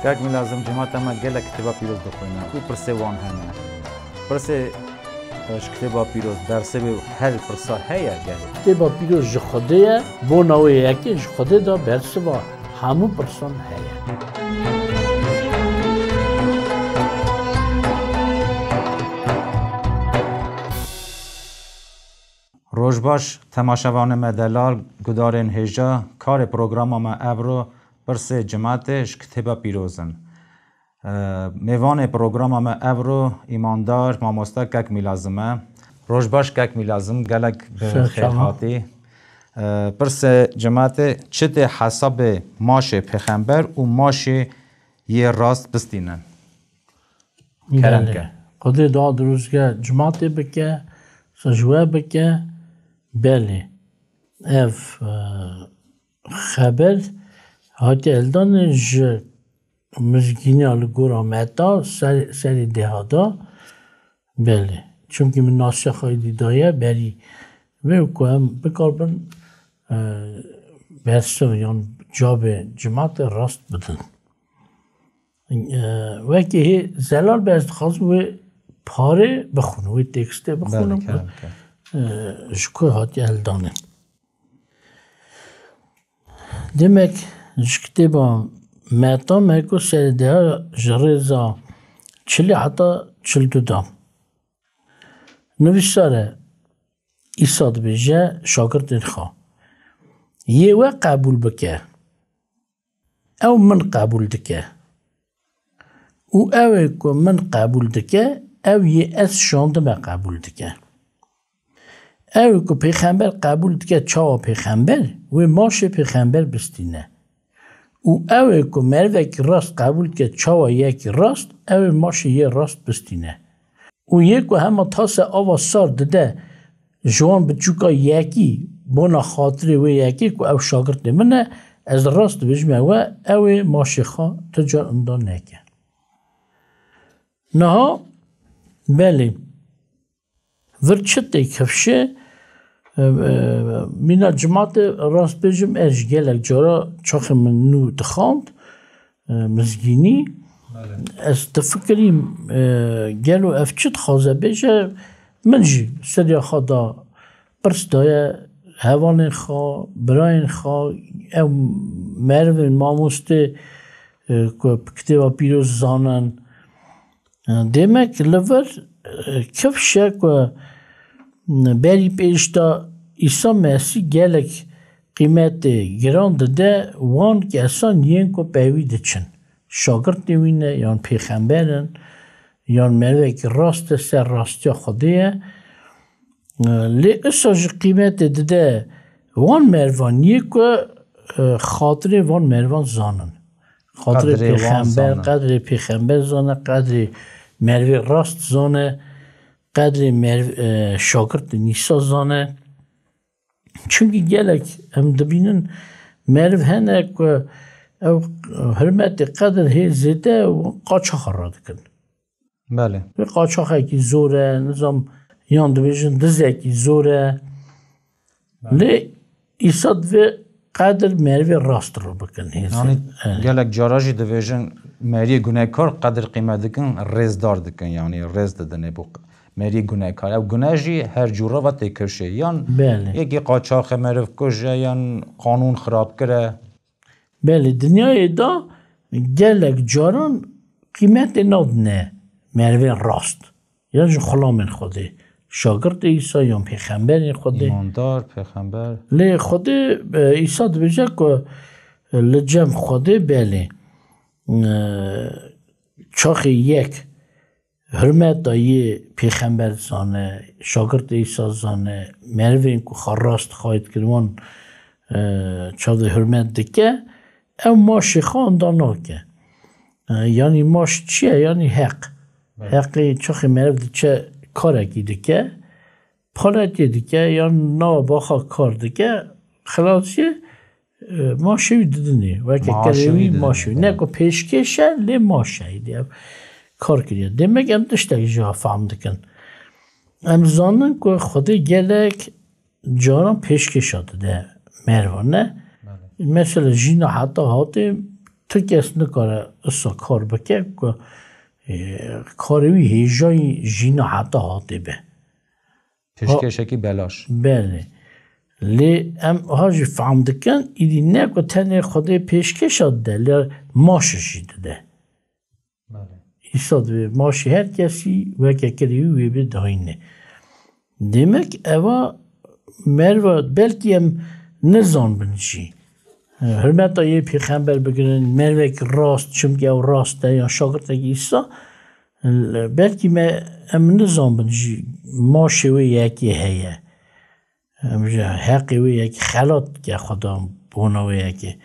كاك من لازم جماعة ما قالك كتابة بيروز دخوينا وبرسي وان هنا برسي كتابة بيروز درسي هل برسا هيا قال كتابة بيروز جخدية بوناوي يكي جخدية دا برسي همو برسان هيا روزباش تماشاوان مدلال گدارن هجا کار پروگرام ما ابرو برسه جماعتش کتابا پیروزن میوان پروگرام ما ابرو ایماندار ماموستا کک میلازمه روزباش کک میلازم گلک خیر هاتی برسه جماعت چت حساب ماشه پیغمبر و ماشه یه راست بستینن کرم که قدر داد روز که جماعت بکه سجوه بکه بله اف خبر هاتی الدان ج مزگینی آلگور آمده سری دهادا بله چونکه من ناسخ های دیدایه بری و کنم بکاربن برسو یان جاب جماعت راست بدن و که زلال برست خواست و پاره بخونه و تکسته بخونه شکر هاتی الدانه demek kitaba meta meko serdeha jreza çili hatta çildudam nivîsare İsa dibêje şagirdên xwe yê we qebûl bike ew min qebûl dike û ew ê ku min qebûl dike ew yê ez şandime qebûl dike ew ku pêxember qebûl dike çawa pêxember wê maşê pêxember bistîne û ew ê ku mervekî rast qebûl dike çawa yekî rast ew ê maşê yê rast bistîne û yê ku hema tasa ava sar dide ji wan biçûka yekî bona xatirê wê yekî ku ew şagirdê min e ez rast dibêjim we ew ê maşê xwe ti car inda neke niha belê vir çi tê kevşe مینا جماعت راست بجم ارج گلک جارا چاخ من نو دخاند مزگینی از تفکریم گلو افچت خوازه بجه من جی سریا خدا پرس دایه هوان خوا براین خوا او مروین ماموسته که کتیبا پیروز زانن demek لور کفشه که بری پیشتا İsa Mesih gelek kıymeti girandı de wan ki esan yen ko peyvi diçin. Şagird devine yan peygamberin yan mervek rast ser rastya Xwedê li isa ji kıymeti de wan mervan ye ku xatirê wan mervan zanin. Xatirê peygamber qedrê peygamber zane qedrê mervê rast zane qedrê şagird İsa zane çünkü gelek em dibînin meriv hene ku ew hürmetê qedr hê zêde qaçaxa radikin. Bele. Ve qaçaxekî zor e, nizam yan dibêjin dizekî zor e. Lê îsa divê qedr merivê rast bikin hê. Yani gelek cara jî dibêjin meriyê gunekar qedr qîmet dikin rêzdar dikin yani rêz didin ê bu meri gunekar ev gune jî her cûra ve têkevşe yan yekî qaçaxe meriv kuje yan qanûn xirab kire belê dinyayê da gelek caran qîmetê nadine merivên rast yan ji xulamên Xwedê şagirdê İsa yan pêxemberên Xwedê îmandar pêxember lê Xwedê İsa dibêje ku li cem Xwedê belê çaxê yek hürmeta yê pêxember zane şagird İsa zane merivên ku xwe rast xwayît kir wan çavdê hürmet dike ew maşê xwe inda nake yanî maş çi ye yanî heq heqê çaxê meriv diçe karekî dike paletê dike yan nava baxa kar dike xilasiyê maşê wî didinê weke kerê wî maşê wî ne ku pêşkêş e lê maşeyî diye kar kiriye. Demek em tiştekî jî fehm dikin. Em zanin ku Xwedê gelek caran pêşkêşa dide mervan ne? Mesela jîna heta hatê تو کس نکاره اصلا کار بکه که کاروی هیجای جینا حتی هاته به پشکشکی بلاش بله لی ام هاجی فهم دکن ایدی نه که تنه خود پیشکش ده لی ماششی ده ایسا دوی ماشی هر کسی وکه کریوی به داینه demek eva merve belki em nizan binci. Hürmeta ye peygamber bigrin mervek rast çünkü ev rast ya şagirteki İsa belki me em nizan binci maşi ve yeki heye. Haqqi ve yeki xalat ki xudam bona ve yeki.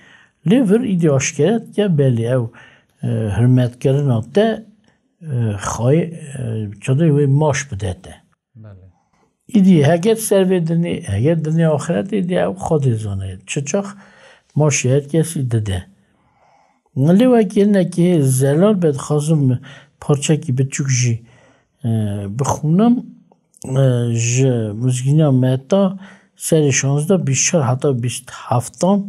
Lever idi aşkeret ki belli ev hürmet kirin hatta xay çadı ve maş bedete. ایدی هگت سرودنی هگت دنیا آخرت ایدی او خودی زانه چچخ ما شهر کسی دده ولی وکی نکی زلال بد خواستم پارچه کی بچوک جی بخونم مزگینا مهتا سر 16 24 حتی 27 و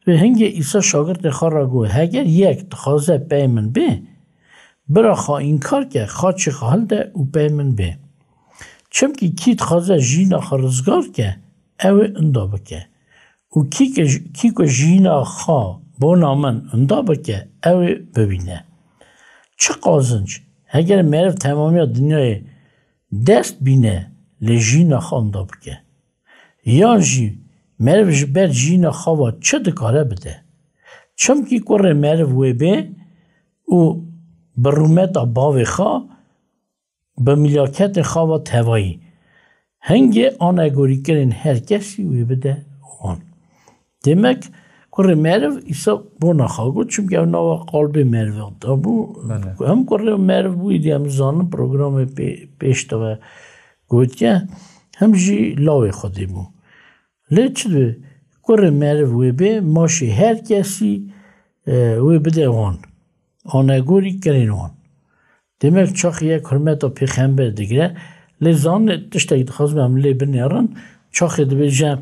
هنگی ایسا شاگرد خواه را گوه هگر یک تخوازه پیمن به برا خواه این کار که خواه چه خواهل ده او پیمن به چمکی کیت خوازه جینا خرزگار که اوه اندا بکه و کی که جینا خواه بونا من اندا بکه اوه ببینه چه قازنج اگر مرف تمامی دنیای دست بینه لی جینا خواه اندا بکه یان جی مرف جبر جینا خواه چه دکاره بده چمکی کره مرف وی به و برومت باوی خواه به ملاکت خواه توایی هنگی آن اگوری کرن هر کسی وی بده آن demek کره مرو ایسا بو نخواه گود چون که اونا قلب مرو دا بو هم کره مرو بویدی هم زانم پروگرام پیشتا و گود که هم جی لاوی خودی بو لیچ دو کره مرو وی به ماشی هر کسی وی بده آن اگوری کرن آن demek çok iyi hürmet o peygamber digre lezan işte xazmam le biniran çok edibece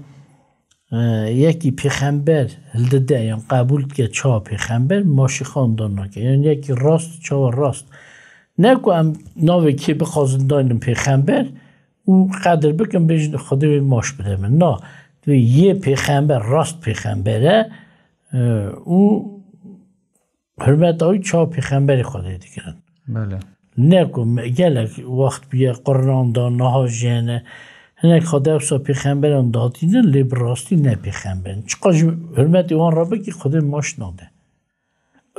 yeki peygamber elde yani kabul ke ça peygamber maşi xandanına ke yani yeki rast ça rast ne ko am nave ki bi xazındanın peygamber u qadir bikin bejin xudi maş bilemin na ve ye peygamber rast peygambere u hürmet o ça peygamberi xudi digren بله نکم گلک وقت بیا قرآن دان نهاجنه هنگ خدا افسا پیغمبران دادینه لیب راستی نه پیغمبران چقدر حرمت ایوان را بگی خدا ماش ناده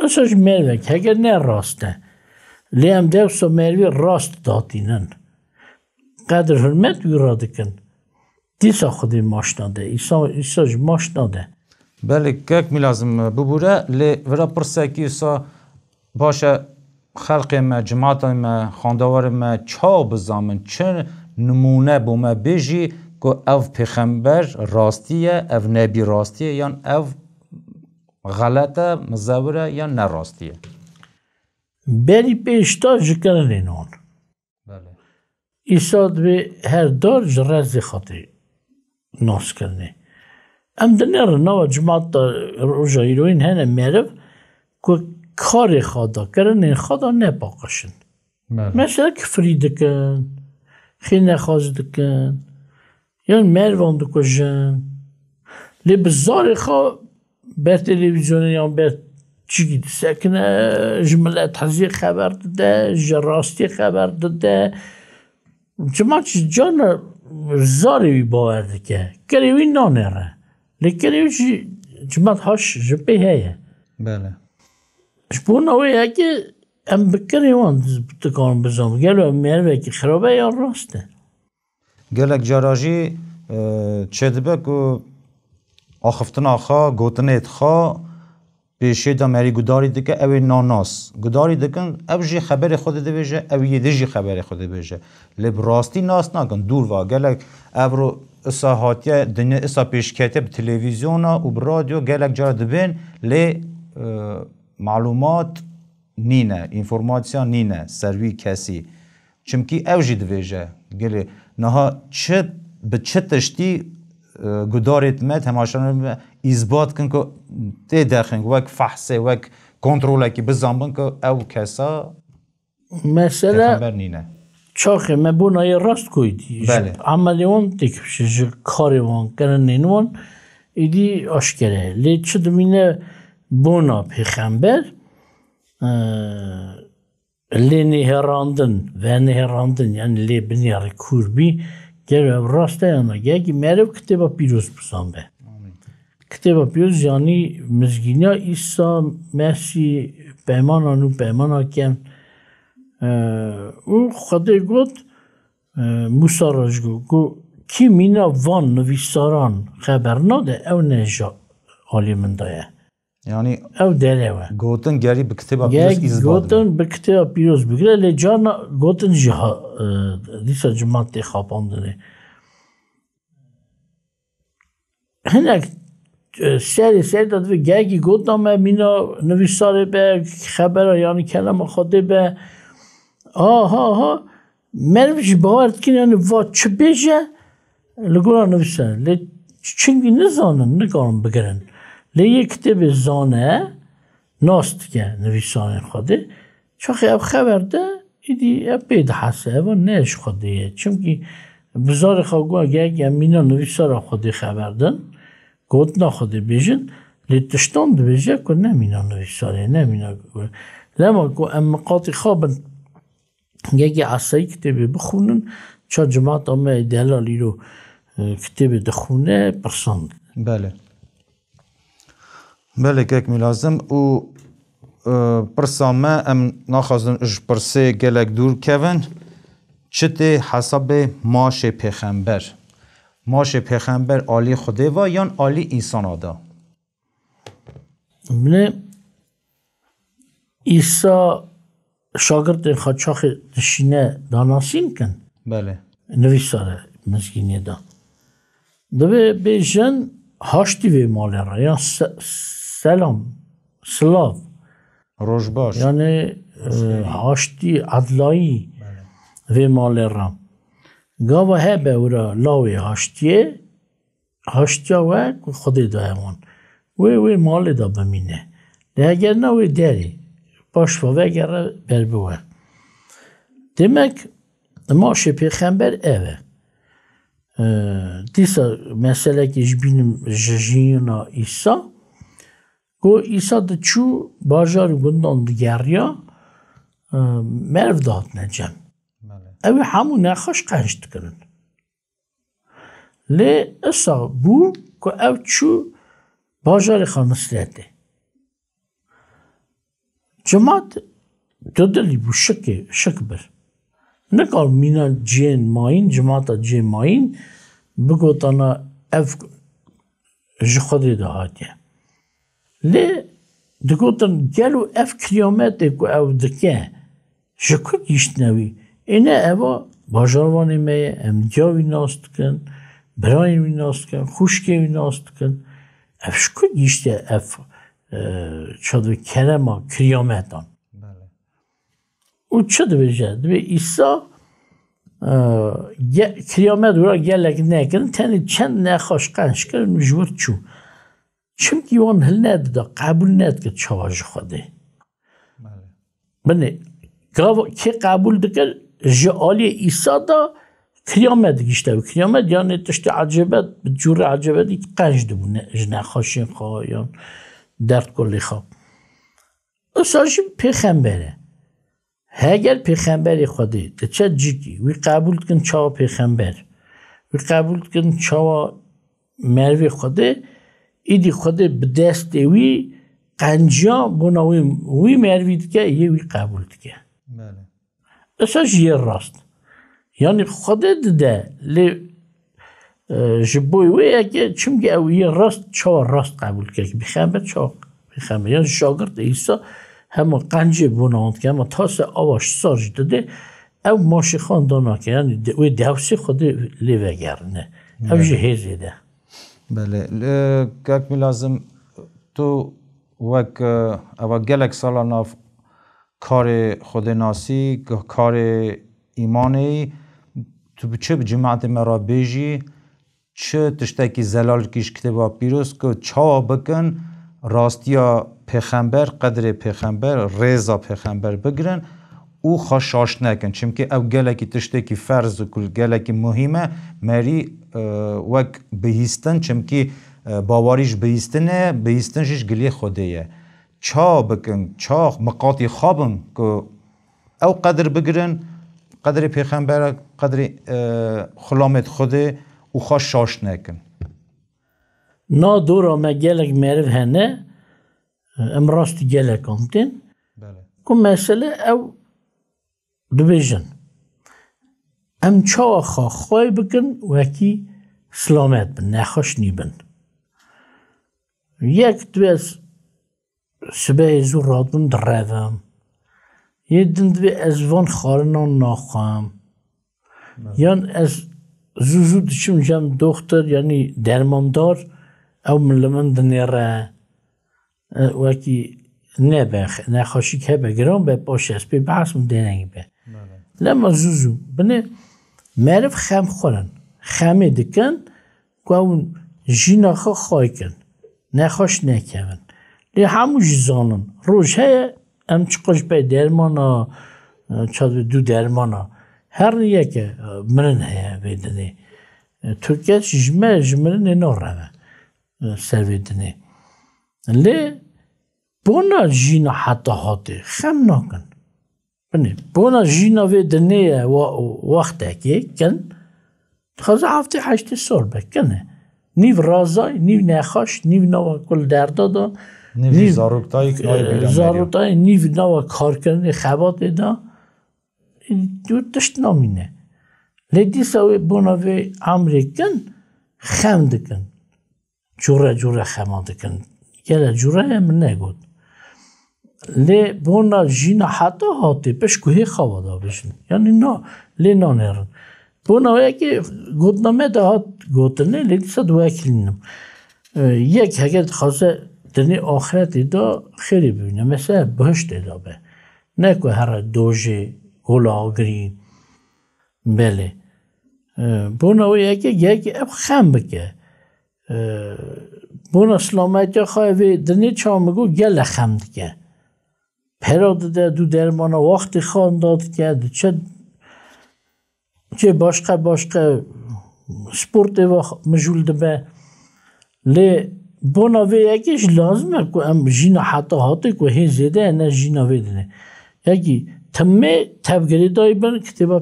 اساش مروک اگر نه راسته لیم دفسا مروی راست دادینن قدر حرمت وی را دکن دیسا خدا ماش ناده ایساش ماش ناده بله که می لازم ببوره لی ورا پرسه که ایسا باشه خلق ما جماعت ما خاندوار ما چا بزامن چه نمونه بومه بیجی که او پیغمبر راستیه او نبی راستیه یا او غلطه مزوره یا نراستیه بری پیشتا جکرن اینان بله ایساد به هر دار جرز خاطر ناس کرنه ام دنیر نو جماعت روژا ایروین هنه مرف که کار خدا کردن خدا نپاکشن مثلا کفری دکن خیلی خواز دکن یا مروان دکشن لی بزار خواه بر تلویزیون یا بر چی سکنه جمله تحضیر خبر داده جراستی خبر داده چما چی جان زاری باور دکه کریوی نانره لی کریوی چما هاش جبه هیه بله شپون اوه که ام بکری وان تکان بزام گلو مروه که خرابه یا راسته گلک جاراجی چه دبه که آخفتنا خواه گوتنیت خواه پیشه دا مری گداری دکه اوی ناناس گداری دکن او جی خبر خود بیجه اوی یه جی خبر خود بیجه لب راستی ناس نکن دور وا گلک او رو اسا هاتیه دنیا اسا پیشکته به تلویزیونا و برادیو گلک جارا دبین لی معلومات نینه انفورماسیون نینه سروی کسی چمکی او جی دویجه گلی نها چه به چه تشتی گداریت مد هماشان اثبات کن که تی دخن وک فحصه وک کنترل کی بزنبن که او کسا مثلا خبر نینه چاخه ما بونای راست کویدی بله. عملی اون تکیش کاری وان کنن وان ایدی آشکره لی چه دمینه بونا پیغمبر لی نهراندن و نهراندن یعنی لی بنیاری کوربی گره راسته یانا گه مرو کتابا پیروز بسان به کتابا پیروز یعنی مزگینیا ایسا مرسی پیمانانو پیمانا کن او خدا گفت موسی راج گو کی مینا وان نویساران خبر نده او نجا عالی من دایه یعنی او داره و گوتن گری به کتابا پیروز ایزباد گوتن به کتاب پیروز بگیره لی جانا گوتن جها دیسا جماعت خواباندنه هنک سری داد و گرگی گوتن ما مینا نویساره به خبر یعنی کلام خوده به ها مروش باورد کنن و چه بیشه لگولا نویسن لی چنگی نزانن نگارن بگرن لی یک کتاب زانه ناست که نویسان خوده چاخی اب خبر ده ایدی اب بید حسه و نش خوده چونکی بزار خواهگوه اگه مینا نویسار خوده خبر دن گوت نا خوده بیشن لی تشتان ده بیشه که نمینا نویساره نمینا لما که اما قاطی خوابن یکی عصایی کتابی بخونن چا جماعت همه دلالی رو کتابی دخونه پرساند بله که لازم او پرسامه ام ناخواستن اش پرسه گلک دور کون چته حساب ماش پیغمبر عالی خوده و یا عالی انسان آدا منه ایسا شاگرد خواه چاخ دشینه داناسین کن بله نویساره مزگینی دا دوی بیشن هاشتی وی مالی را یا سلام سلاف روش باش یعنی هاشتی عدلایی وی مالی را گاوه هبه ورا لاوی هاشتیا و خودی دا همون وی مالی دا بمینه ده اگر نوی داری باش و وگره بر بوه demek maaşı peygamber eve disa mesele ki jbinim jejina İsa go İsa da çu bajar gundan diğerya merv necem evi hamu ne hoş kaçtı kırın le esa bu ko ev çu bajar xanısledi cemaat dödeli bu şıkbır ne kal mina cin main cemaata cin main bugotana ev jxodi da hatiye le digotan gelu ev kıyamete ku ev dike jku gişnevi ene eva bajarvani me em cavi nastkin برایم ناستکن خوشگی ناستکن افشکو گیشته اف چادر کرما کریامتان او چه دویجه دوی ایسا کریامت ورا گلک نکن تنی چند نخواش قنش کرن مجبور چو چمکی وان هل نده دا قبول نده که چواج خوده بله که قبول دکر جعالی ایسا دا کریامت گیشته و کریامت یعنی تشتی عجبت به جور عجبتی که قنج دبونه جنه خاشین خواهیان درد کلی خواه اصلاحی پیغمبره هگر پیغمبری خوده ده چه جیکی وی قبول کن چاوا پیغمبر وی قبول کن چاوا مروی خوده ایدی خوده به دست وی قنجا بنا وی مروی دیگه یه وی قبول دیگه اصلاحی یه راست یعنی خودت ده لی جبوی وی اگه چونکه اویه راست چه راست قبول کرد که بخمه چه بخمه یعنی شاگرد عیسی همه قنجه بناند که همه تاس آواش سارج داده او ماشی خاندانا که یعنی وی دوسی خود لی وگرنه او جهیزی ده بله که لازم تو وک او گلک سالا ناف کار خود ناسی کار ایمانی تو چه جماعت مرا بیجی چه تشتکی زلال کش کتابا پیروز که چاوا بکن راستیا پیغمبر قدر پیغمبر رضا پیغمبر بگرن او خشاش نکن چمکه او گلکی تشتکی فرض کل گلکی مهمه مری وک بهیستن چمکه باواریش بهیستنه بهیستنش گلی خودیه چا بکن چا مقاطی خوابن که او قدر بگرن قدر پیغمبر قدر خلامت خوده او خشاش نکن نا دورا ما گلک معرف هنه ام راست گلک امتن کم مسئله او دبیجن ام چا خواه بکن وکی سلامت بن نخوش نیبن یک دویز سبه زور رادون دروم یه دوی از وان خارنان ناخوام یعنی از زوزو دشم جم دختر یعنی درماندار او ملمن دنیره وکی نخوشی که بگرام به باشه است به بحث مدنگی به لما زوزو بنه معرف خم خورن خمه دکن که اون جینا خواهی کن نخوش نکن لی همو جیزانن روش های ام چقاش به درمانا چاد دو درمانا هر یک منن هیا بیدنه ترکیه جمرن ناره سر بیدنه لی بونا جینا حتی هاته خم نکن بنه بونا جینا بیدنه وقت که کن خازه هفته 8 سال بکنه نیو رازای نیو نخاش نیو نوا کل دردادا نیو زاروتای نیو نوا کار کرنه خبات دا دو دشت نامینه لیدی سوی بوناوی امریکن خم دکن جوره خما دکن گله جوره هم نگود لی بونا جینا حتی هاتی پش کوهی خوادا بشن یعنی نا لی نا نرن بوناوی که گودنامه دا هات گودنه لیدی سا دو اکلینم یک هگه خواسته دنی آخرت دا خیلی ببینه مثلا بهشت دا به نکو هر دوژه گلاگری بله بوناوی که یک خم بکه بونا سلامت خواهی دنی چامگو گل خم دکه پراد ده دو درمانا وقتی خوان داد که چه باشقه سپورت مجول ده به لی بوناوی یکیش لازمه که ام جینا حتی هاتی که هی زیده نه جینا ویدنه یکی تمه تبگری دایی بن کتابا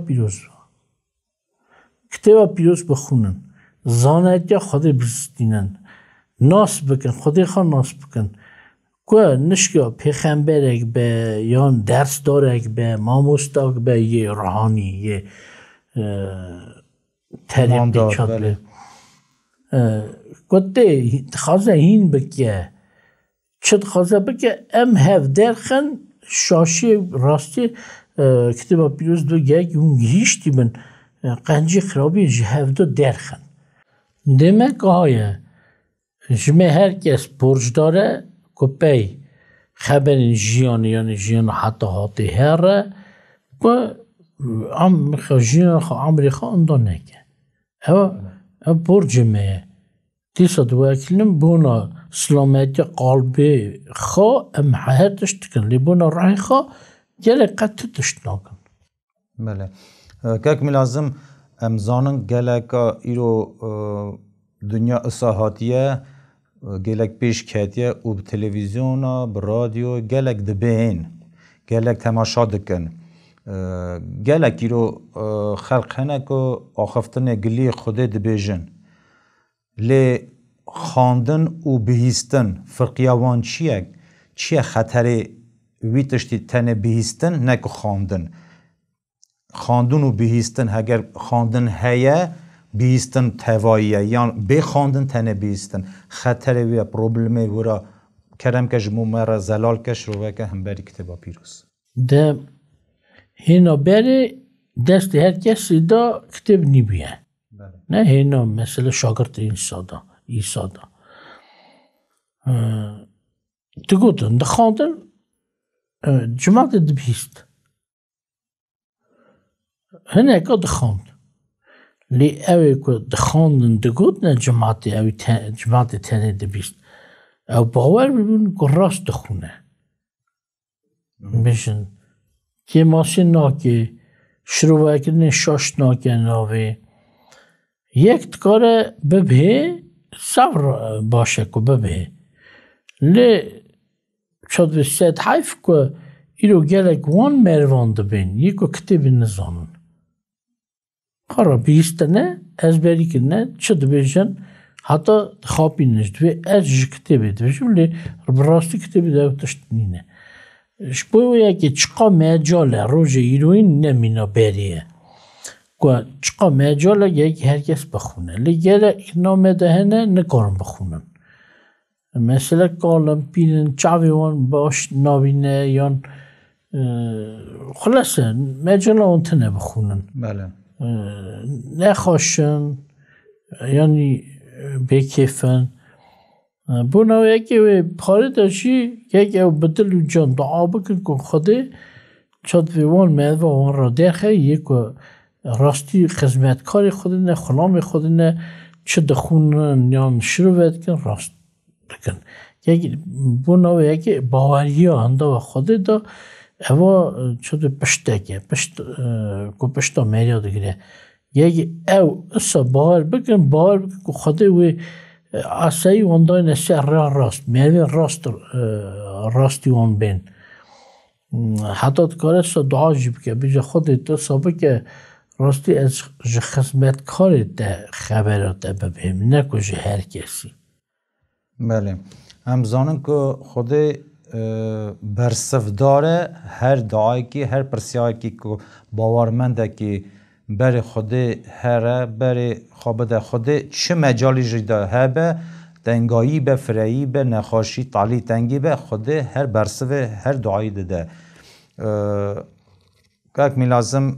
پیروز بخونن زانت یا خود بزدینن ناس بکن خودی خواه ناس بکن که نشکا پیغمبرک به یا درس دارک به ماموستاک به یه روحانی یه تریقی چاده گوته خوازه هین بکه چد خوازه بکه ام هف درخن شاشی راستی کتابا پیروز دو گه اون گیشتی بن قنجی خرابی جهف دو درخن demek های جمعه هر کس برج داره که پی خبر جیان یعنی جیان حتی هاتی هره که جیان امریکا اندو نکه او برج مه دیسا دو اکلیم بونا سلامتی قلبی خواه ام حیاتش تکن لی بونا رای خواه گله قطع تشت ناکن بله که لازم امزانن گلک ایرو دنیا اصاحاتیه گلک پیش کتیه و به تلویزیون به رادیو گلک دبین گلک تماشا دکن گلک ایرو خلق هنه که آخفتن گلی خوده دبیجن لی خواندن و بهیستن فرقیوان چیه خطر ویتشتی تنه بهیستن نکو خواندن خواندن و بهیستن اگر خواندن هیه بهیستن تواییه یعنی بخواندن تنه بهیستن خطر وی پروبلمه ورا کرم کش مرا زلال کش رو وکه هم بری کتابا پیروز ده هینا بری دست هر کسی دا کتاب نیبیه نه هینا مثل شاگرد ایسا دا دگودن ده خواندن جماعت دبیست هنه که دخواند لی اوی که دخواندن دگود نه جماعت تنه دبیست او باور ببین که راست دخونه بشن که ماسی ناکه شروع کردن شاش ناکه ناوه یک تکاره ببه صبر باشه که ببه لی شد سید حیف که ایرو گلک وان مروان دبین یکو کتب نزانن خرا بیستنه از بری کنه چه دبیشن حتی خوابی نشد و از کتبی دبیشن لی براستی کتبی دو تشتنینه شبوه که چقا مجاله روژه ایروین نمینا بریه که چقا مجاله یک هرکس بخونه لی گلک نامه دهنه نکارم بخونن مثلا کالم پیرن چاوی وان باش نابینه یا خلاصه مجاله اون تنه بخونن بله نخواشن یعنی بکیفن بنا یکی پاره داشتی یکی بدل و جان دعا بکن که خوده چاد ویوان مدو وان را درخه یک راستی خدمتکار خود نه خلام خود نه چه دخونن یا شروع کن راست بکن یکی بنا یکی باوری آنده و خوده دا اوا چود پشته که پشتا مریا دگیره یکی او اصلا باور بکن که خوده وی آسایی وندای نسی راست میوه راستی وان بین حتی کار اصلا دعا جیب که بیجا خودت تو سابه که راستی از خدمتکارت ده خبرات ببینیم نکوشه هر کسی بله هم زانن که خود برسفداره هر دعایی که هر پرسیایی که باورمنده که بر خود هره بر خوابه خود چه مجالی جدا هبه تنگایی به فرایی به نخاشی تعلی تنگی به خود هر برسفه هر دعایی ده که می لازم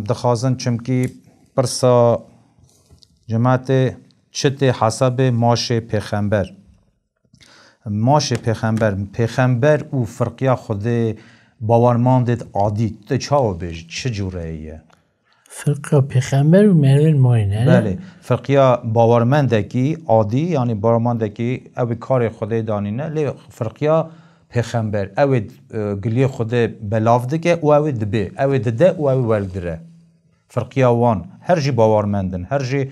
دخوازن چمکی پرسا جماعت چت حساب ماش پیغمبر ماش پیغمبر او فرقیا خود باورماندت عادی تو چاو بیش چه جوره ایه فرقیا پیغمبر و مروین ماینه بله فرقیا باورمنده کی عادی یعنی باورمنده کی او کار خود دانینه لی فرقیا پیغمبر او گلی خود بلاف دکه او دبه او دده او ولدره فرقیا وان هر جی باورمندن هر جی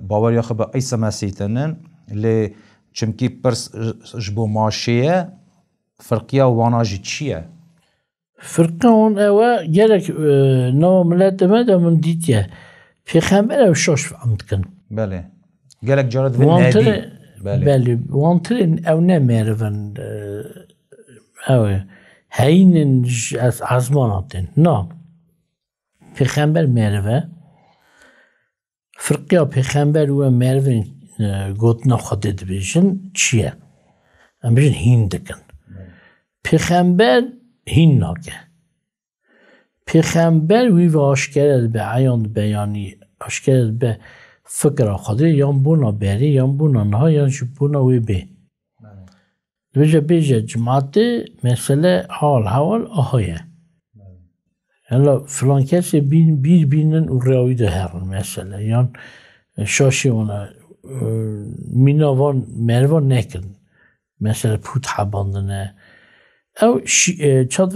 باوریا خب عیسی مسیح تنن لی چمکی پرس جبو ماشیه فرقیا وانا جی چیه فرقه اون اوه گلک نو ملت مده من دیتیه پیغمبر او شاش فهمت کن بله گلک جارد و نهدی بله وانترین او نمیرون اوه هینن از عزماناتین نه پیغمبر میروه فرقیا پیغمبر و میروین گوتنا خودت بیشن چیه؟ ام بیشن هین دکن پیغمبر هین ناگه پیغمبر وی و آشکرد به عیان بیانی آشکرد به فکر خوده یا بونا بری یا بونا نه یا بونا وی بی بیجه جماعت مثلا حال آهایه هلا فلان کسی بینن و روی ده هرن مثلا یا شاشی اونا میناوان مروان نکن مثلا پوت حباندنه او چاد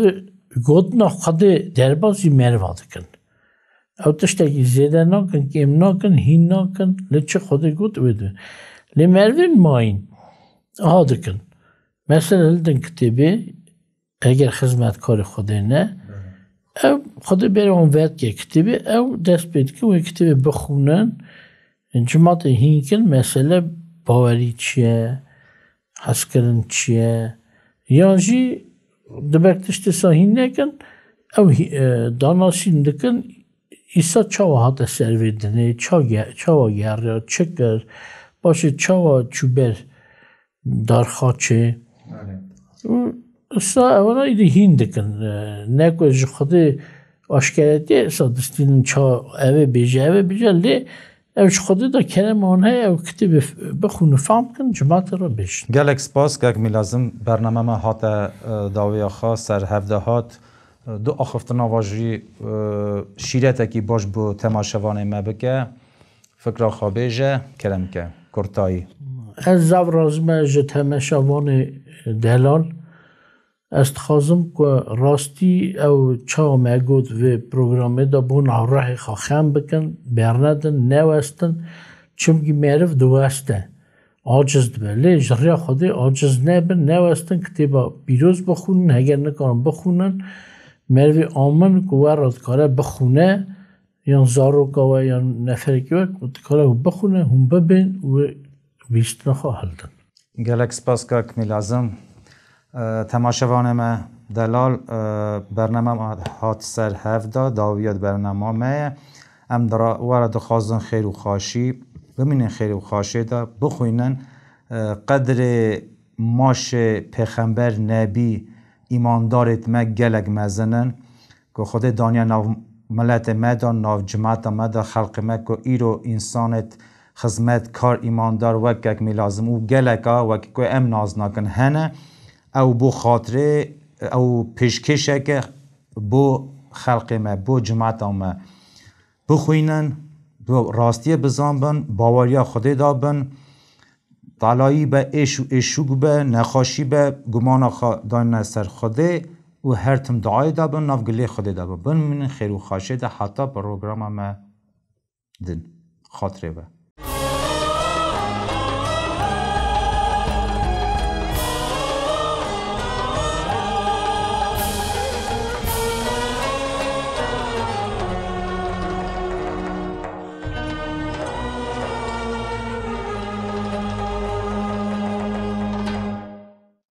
گودنا خود دربازی مروان کن او تشتاقی زیده نکن کم نکن هین نکن لچه خود گود بده لی مروان ماین آها دکن مثلا لدن کتبه اگر خدمتکار خوده نه او خود بره اون وقت که کتبه او دست بید که او کتبه بخونن جماعت هینکن مثلا باوری چیه حس کردن چیه یا جی دبکتشت ساهین نکن او داناسین دکن ایسا چاوا هاته سرویدنه چاوا گره چکر باشه چاوا چوبر دارخاچه ایسا اولا ایده هین دکن نکو جو خود آشکراتی ایسا دستین چا اوه بیجه لی اوش خود دا کلمه آنها او کتب بخون و فهم کن جماعت را بشن گلک سپاس که می لازم برنامه ما هات داوی خاص سر هفته هات دو آخفتنا واجری شیرته کی باش بو تماشوانه ما بکه فکر خوابیجه کلم که کرتایی از زاو رازمه جت همشاوان دلال است خازم که راستی او چا مگود و پروگرامه دا بون راه خام بکن برندن نوستن چونکی معرف دوسته عاجز دبه لی جریا خوده عاجز نبن نوستن کتیبا بیروز بخونن اگر نکنن بخونن مروی آمن که ورد کاره بخونه یا زارو که یا نفری که کاره بخونه هم ببین و بیست نخواهدن گلک سپاس که لازم تماشاوان ما دلال برنامه هات سر هفته داویت برنامه ما ام درا ورد خازن خیر و خاشی ببینن خیر و خاشی دا بخوینن قدر ماش پیغمبر نبی ایماندارت ما گلک مزنن که خود دانیا ناو ملت مدا ناو جماعت مدا خلق ما که ایرو انسانت خدمت کار ایماندار وکک میلازم و گلکا وک که ام ناز نکن هنه او بو خاطره او پیشکشه که بو خلق ما بو جماعت ما بخوینن بو راستی بزنبن باوریا خدا دابن طلایی به ایشوگ به نخاشی به گمان دان سر خدا و هر تم دعای دابن نافگلی خدا دابن بن من خیر و خاشه ده حتی پروگرام ما دن خاطره به